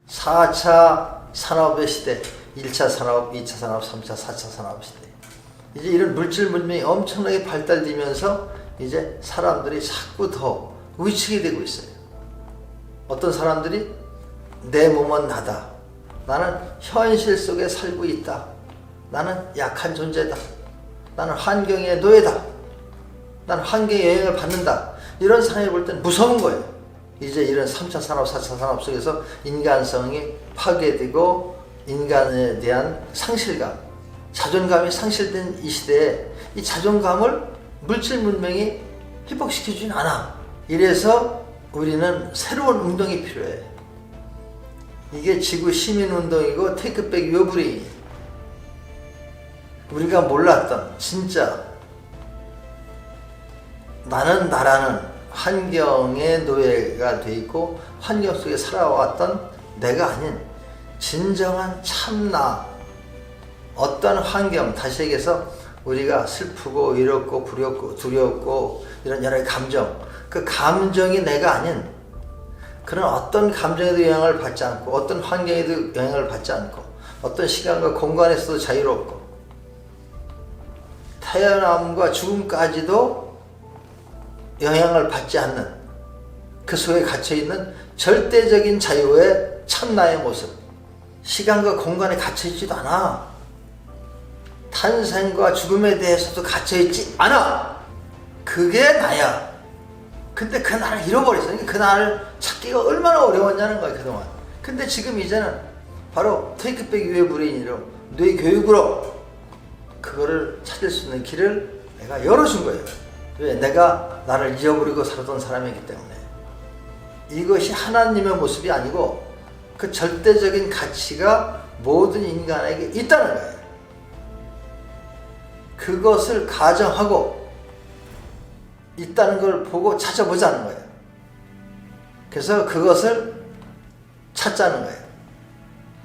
4차 산업의 시대, 1차 산업, 2차 산업, 3차, 4차 산업 시대. 이제 이런 물질 문명이 엄청나게 발달되면서 이제 사람들이 자꾸 더 위축이 되고 있어요. 어떤 사람들이 내 몸은 나다. 나는 현실 속에 살고 있다. 나는 약한 존재다. 나는 환경의 노예다. 나는 환경의 영향을 받는다. 이런 사람이 볼 때는 무서운 거예요. 이제 이런 3차 산업, 4차 산업 속에서 인간성이 파괴되고 인간에 대한 상실감, 자존감이 상실된 이 시대에 이 자존감을 물질 문명이 회복시켜주진 않아. 이래서 우리는 새로운 운동이 필요해. 이게 지구 시민운동이고 테이크백 요브레인. 우리가 몰랐던 진짜 나는 나라는 환경의 노예가 돼 있고 환경 속에 살아왔던 내가 아닌 진정한 참나, 어떤 환경, 다시 얘기해서 우리가 슬프고 외롭고 두렵고 이런 여러 감정, 그 감정이 내가 아닌 그런 어떤 감정에도 영향을 받지 않고 어떤 환경에도 영향을 받지 않고 어떤 시간과 공간에서도 자유롭고 태어남과 죽음까지도 영향을 받지 않는 그 속에 갇혀있는 절대적인 자유의 참나의 모습. 시간과 공간에 갇혀있지도 않아. 탄생과 죽음에 대해서도 갇혀있지 않아. 그게 나야. 근데 그 나를 잃어버렸어. 그 나를 찾기가 얼마나 어려웠냐는 거야 그동안. 근데 지금 이제는 바로 테이크백 유의 브레인으로 뇌 교육으로 그거를 찾을 수 있는 길을 내가 열어준 거예요. 왜? 내가 나를 잊어버리고 살았던 사람이기 때문에. 이것이 하나님의 모습이 아니고 그 절대적인 가치가 모든 인간에게 있다는 거예요. 그것을 가정하고 있다는 걸 보고 찾아보자는 거예요. 그래서 그것을 찾자는 거예요.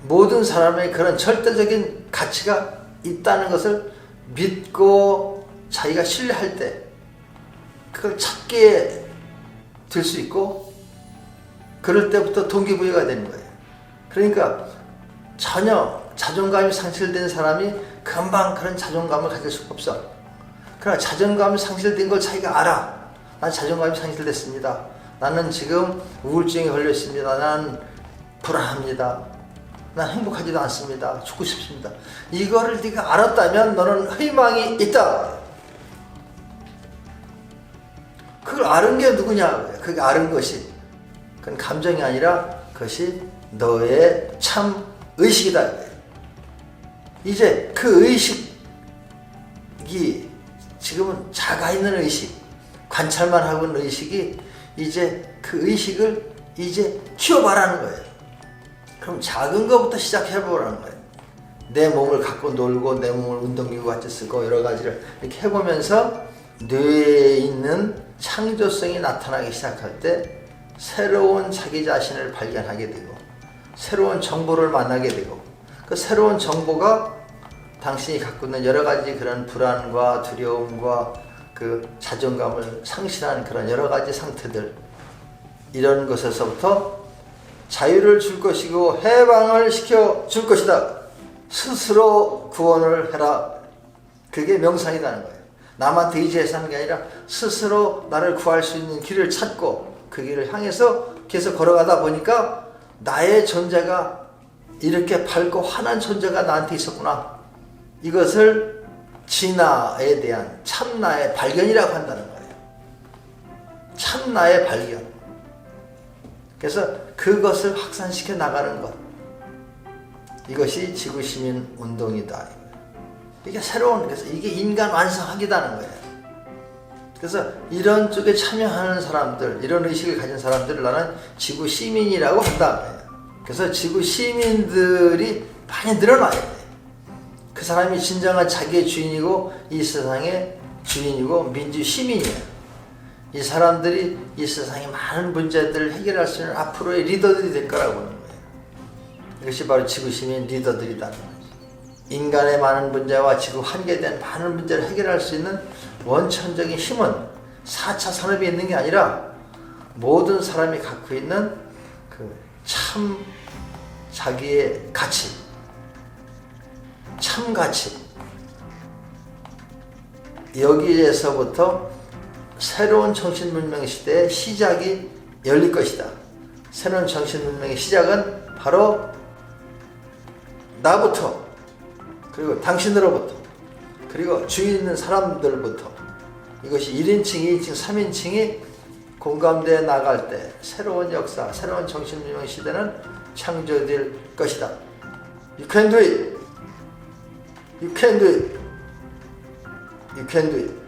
모든 사람의 그런 절대적인 가치가 있다는 것을 믿고 자기가 신뢰할 때 그걸 찾게 될 수 있고 그럴 때부터 동기부여가 되는 거예요. 그러니까 전혀 자존감이 상실된 사람이 금방 그런 자존감을 가질 수가 없어. 그러나 자존감이 상실된 걸 자기가 알아. 난 자존감이 상실됐습니다. 나는 지금 우울증에 걸렸습니다. 난 불안합니다. 난 행복하지도 않습니다. 죽고 싶습니다. 이거를 네가 알았다면 너는 희망이 있다. 그걸 아는 게 누구냐? 그게 아는 것이 그건 감정이 아니라 그것이 너의 참 의식이다. 이제 그 의식이 지금은 자가 있는 의식, 관찰만 하고 있는 의식이 이제 그 의식을 이제 키워봐라는 거예요. 그럼 작은 것부터 시작해보라는 거예요. 내 몸을 갖고 놀고 내 몸을 운동기구 같이 쓰고 여러 가지를 이렇게 해보면서 뇌에 있는 창조성이 나타나기 시작할 때 새로운 자기 자신을 발견하게 되고 새로운 정보를 만나게 되고 그 새로운 정보가 당신이 갖고 있는 여러 가지 그런 불안과 두려움과 그 자존감을 상실한 그런 여러 가지 상태들, 이런 것에서부터 자유를 줄 것이고 해방을 시켜 줄 것이다. 스스로 구원을 해라. 그게 명상이라는 거예요. 남한테 의지해서 하는 게 아니라 스스로 나를 구할 수 있는 길을 찾고 그 길을 향해서 계속 걸어가다 보니까 나의 존재가 이렇게 밝고 환한 존재가 나한테 있었구나. 이것을 진화에 대한 참나의 발견이라고 한다는 거예요. 참나의 발견. 그래서 그것을 확산시켜 나가는 것. 이것이 지구시민 운동이다. 이게 새로운, 그래서 이게 인간 완성하기다는 거예요. 그래서 이런 쪽에 참여하는 사람들, 이런 의식을 가진 사람들을 나는 지구 시민이라고 한다. 그래서 지구 시민들이 많이 늘어나야 돼. 그 사람이 진정한 자기의 주인이고 이 세상의 주인이고 민주 시민이에요. 이 사람들이 이 세상의 많은 문제들을 해결할 수 있는 앞으로의 리더들이 될 거라고 보는 거예요. 이것이 바로 지구 시민 리더들이다. 인간의 많은 문제와 지구 환경에 대한 많은 문제를 해결할 수 있는 원천적인 힘은 4차 산업에 있는 게 아니라 모든 사람이 갖고 있는 그 참 자기의 가치, 참 가치, 여기에서부터 새로운 정신문명 시대의 시작이 열릴 것이다. 새로운 정신문명의 시작은 바로 나부터, 그리고 당신으로부터, 그리고 주위 있는 사람들부터, 이것이 1인칭, 2인칭, 3인칭이 공감되어 나갈 때 새로운 역사, 새로운 정신문명 시대는 창조될 것이다. You can do it. You can do it. You can do it.